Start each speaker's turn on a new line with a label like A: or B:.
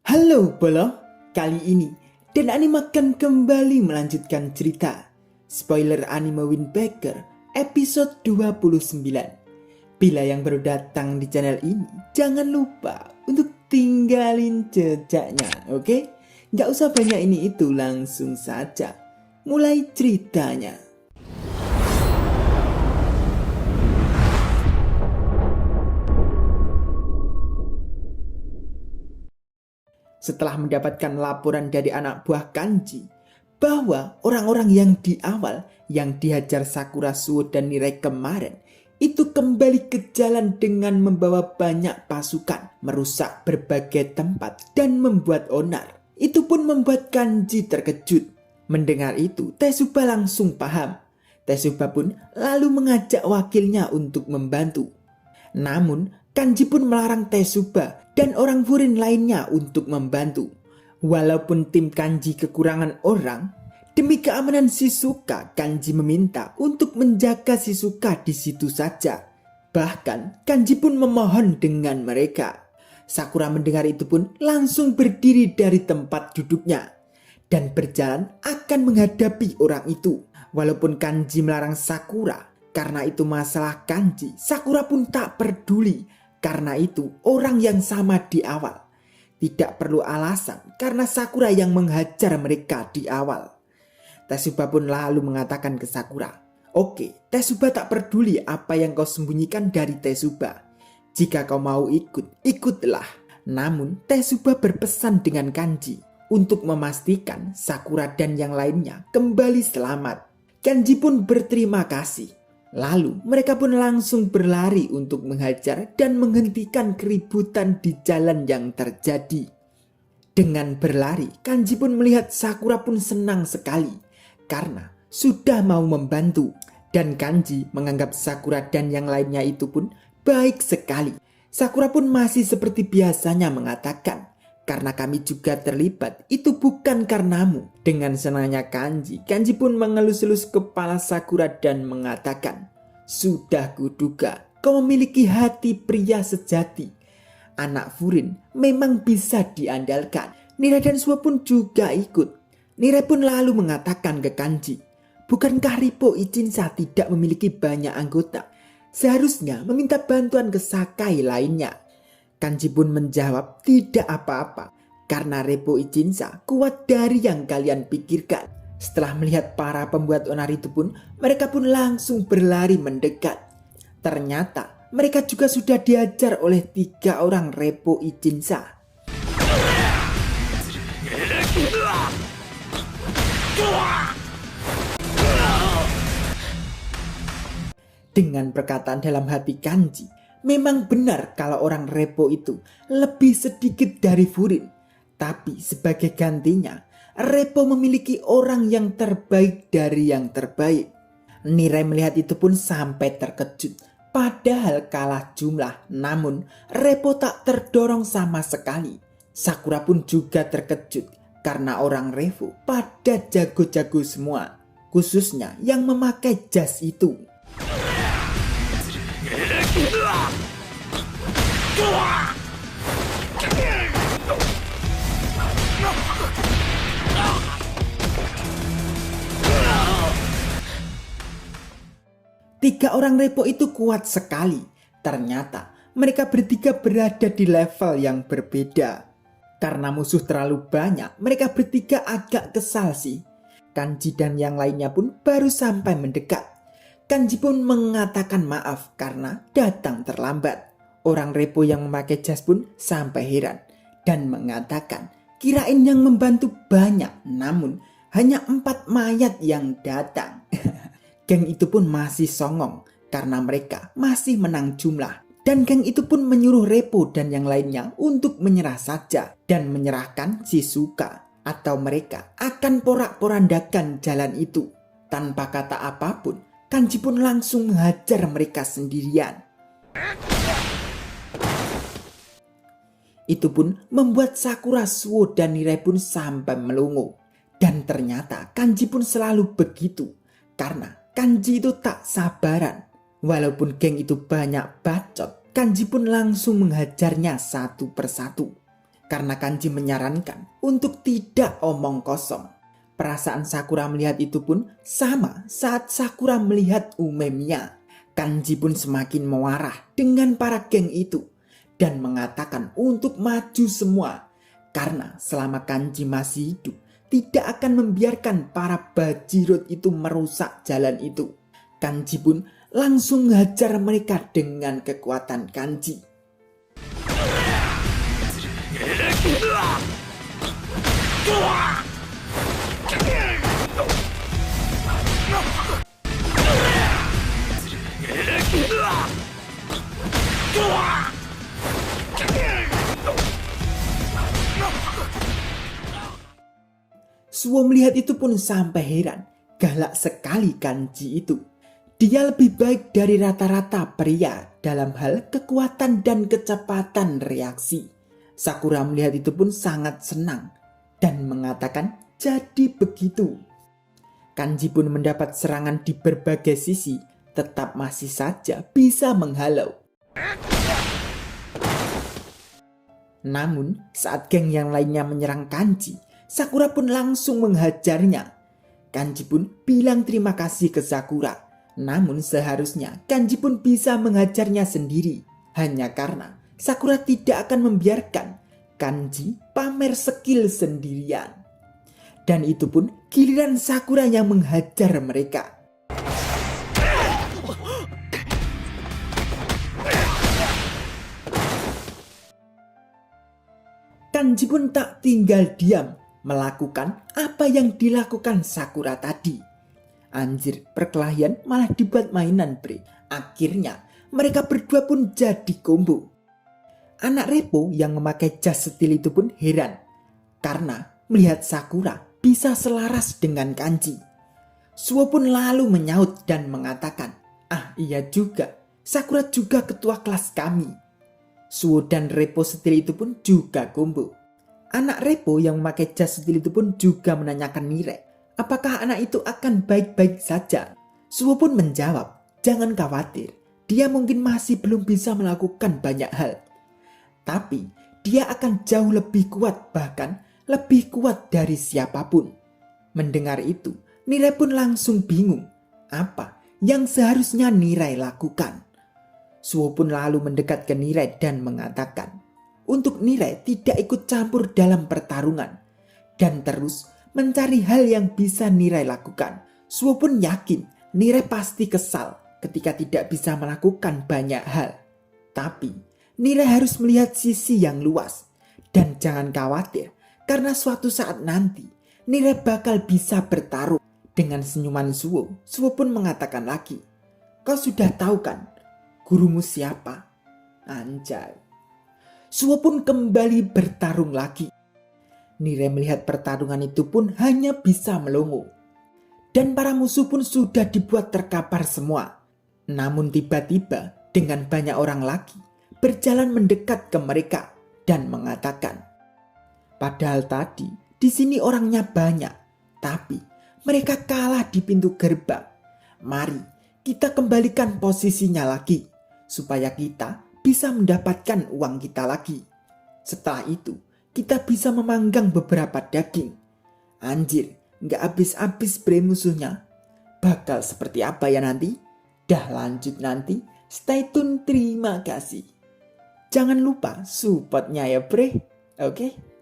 A: Halo Bolo, kali ini Dan Anime akan kembali melanjutkan cerita Spoiler Anime Windbreaker episode 29. Bila yang baru datang di channel ini, jangan lupa untuk tinggalin jejaknya, oke? Gak usah banyak ini itu, langsung saja mulai ceritanya. Setelah mendapatkan laporan dari anak buah Kanji bahwa orang-orang yang di awal yang dihajar Sakura Suo dan Mirai kemarin itu kembali ke jalan dengan membawa banyak pasukan, merusak berbagai tempat dan membuat onar. Itu pun membuat Kanji terkejut. Mendengar itu, Tezuka langsung paham. Tezuka pun lalu mengajak wakilnya untuk membantu. Namun, Kanji pun melarang Tezuka dan orang Furin lainnya untuk membantu. Walaupun tim Kanji kekurangan orang, demi keamanan Shizuka, Kanji meminta untuk menjaga Shizuka di situ saja. Bahkan, Kanji pun memohon dengan mereka. Sakura mendengar itu pun langsung berdiri dari tempat duduknya dan berjalan akan menghadapi orang itu. Walaupun Kanji melarang Sakura, karena itu masalah Kanji, Sakura pun tak peduli. Karena itu orang yang sama di awal. Tidak perlu alasan karena Sakura yang menghajar mereka di awal. Tezuka pun lalu mengatakan ke Sakura, "Oke, Tezuka tak peduli apa yang kau sembunyikan dari Tezuka. Jika kau mau ikut, ikutlah." Namun Tezuka berpesan dengan Kanji untuk memastikan Sakura dan yang lainnya kembali selamat. Kanji pun berterima kasih. Lalu mereka pun langsung berlari untuk menghajar dan menghentikan keributan di jalan yang terjadi. Dengan berlari, Kanji pun melihat Sakura pun senang sekali karena sudah mau membantu. Dan Kanji menganggap Sakura dan yang lainnya itu pun baik sekali. Sakura pun masih seperti biasanya mengatakan, "Karena kami juga terlibat, itu bukan karenamu." Dengan senangnya Kanji pun mengelus-elus kepala Sakura dan mengatakan, "Sudah kuduga kau memiliki hati pria sejati. Anak Furin memang bisa diandalkan." Mirai dan Suo pun juga ikut. Mirai pun lalu mengatakan ke Kanji, "Bukankah Rippo Ichinsa tidak memiliki banyak anggota? Seharusnya meminta bantuan ke Sakai lainnya." Kanji pun menjawab, "Tidak apa-apa, karena Rippo Ichinsa kuat dari yang kalian pikirkan." Setelah melihat para pembuat onar itu pun, mereka pun langsung berlari mendekat. Ternyata mereka juga sudah diajar oleh 3 orang Rippo Ichinsa. Dengan perkataan dalam hati Kanji, memang benar kalau orang Rippo itu lebih sedikit dari Furin. Tapi sebagai gantinya, Rippo memiliki orang yang terbaik dari yang terbaik. Mirai melihat itu pun sampai terkejut. Padahal kalah jumlah, namun Rippo tak terdorong sama sekali. Sakura pun juga terkejut karena orang Rippo pada jago-jago semua, khususnya yang memakai jas itu. Tiga orang Rippo itu kuat sekali. Ternyata mereka bertiga berada di level yang berbeda. Karena musuh terlalu banyak, mereka bertiga agak kesal sih. Kanji dan yang lainnya pun baru sampai mendekat. Kanji pun mengatakan maaf karena datang terlambat. Orang Rippo yang memakai jas pun sampai heran dan mengatakan, "Kirain yang membantu banyak, namun hanya 4 mayat yang datang." Geng itu pun masih songong karena mereka masih menang jumlah. Dan geng itu pun menyuruh Rippo dan yang lainnya untuk menyerah saja dan menyerahkan Shizuka, atau mereka akan porak-porandakan jalan itu. Tanpa kata apapun, Kanji pun langsung menghajar mereka sendirian. Itu pun membuat Sakura Suo dan Mirai pun sampai melongo. Dan ternyata Kanji pun selalu begitu karena Kanji itu tak sabaran. Walaupun geng itu banyak bacot, Kanji pun langsung menghajarnya satu persatu. Karena Kanji menyarankan untuk tidak omong kosong. Perasaan Sakura melihat itu pun sama saat Sakura melihat Umemiya. Kanji pun semakin mewarah dengan para geng itu dan mengatakan untuk maju semua. Karena selama Kanji masih hidup, tidak akan membiarkan para bajirut itu merusak jalan itu. Kanji pun langsung menghajar mereka dengan kekuatan Kanji. Suwo melihat itu pun sampai heran. Galak sekali Kanji itu. Dia lebih baik dari rata-rata pria dalam hal kekuatan dan kecepatan reaksi. Sakura melihat itu pun sangat senang dan mengatakan jadi begitu. Kanji pun mendapat serangan di berbagai sisi, tetap masih saja bisa menghalau. Namun saat geng yang lainnya menyerang Kanji, Sakura pun langsung menghajarnya. Kanji pun bilang terima kasih ke Sakura. Namun seharusnya Kanji pun bisa menghajarnya sendiri. Hanya karena Sakura tidak akan membiarkan Kanji pamer skill sendirian. Dan itu pun giliran Sakura yang menghajar mereka. Kanji pun tak tinggal diam melakukan apa yang dilakukan Sakura tadi. Anjir, perkelahian malah dibuat mainan, bre. Akhirnya mereka berdua pun jadi combo. Anak Repo yang memakai jas setil itu pun heran karena melihat Sakura bisa selaras dengan Kanji. Suwo pun lalu menyaut dan mengatakan, "Ah iya juga, Sakura juga ketua kelas kami." Suwo dan Repo setil itu pun juga combo. Anak Repo yang memakai jas setil itu pun juga menanyakan Nire, apakah anak itu akan baik-baik saja? Suwo pun menjawab, "Jangan khawatir, dia mungkin masih belum bisa melakukan banyak hal. Tapi dia akan jauh lebih kuat, bahkan lebih kuat dari siapapun." Mendengar itu, Nire pun langsung bingung apa yang seharusnya Nire lakukan. Suwo pun lalu mendekat ke Nire dan mengatakan untuk Nire tidak ikut campur dalam pertarungan dan terus mencari hal yang bisa Nire lakukan. Suwo pun yakin Nire pasti kesal ketika tidak bisa melakukan banyak hal. Tapi Nire harus melihat sisi yang luas. Dan jangan khawatir, karena suatu saat nanti Nire bakal bisa bertarung. Dengan senyuman Suwo, Suwo pun mengatakan lagi, "Kau sudah tahu kan gurumu siapa?" Anjay. Suwo pun kembali bertarung lagi. Nire melihat pertarungan itu pun hanya bisa melongo. Dan para musuh pun sudah dibuat terkapar semua. Namun tiba-tiba dengan banyak orang lagi berjalan mendekat ke mereka dan mengatakan, "Padahal tadi di sini orangnya banyak, tapi mereka kalah di pintu gerbang. Mari kita kembalikan posisinya lagi supaya kita bisa mendapatkan uang kita lagi. Setelah itu kita bisa memanggang beberapa daging." Anjir, gak habis-habis bre musuhnya. Bakal seperti apa ya nanti? Dah lanjut nanti. Stay tune, terima kasih. Jangan lupa supportnya ya bre. Oke?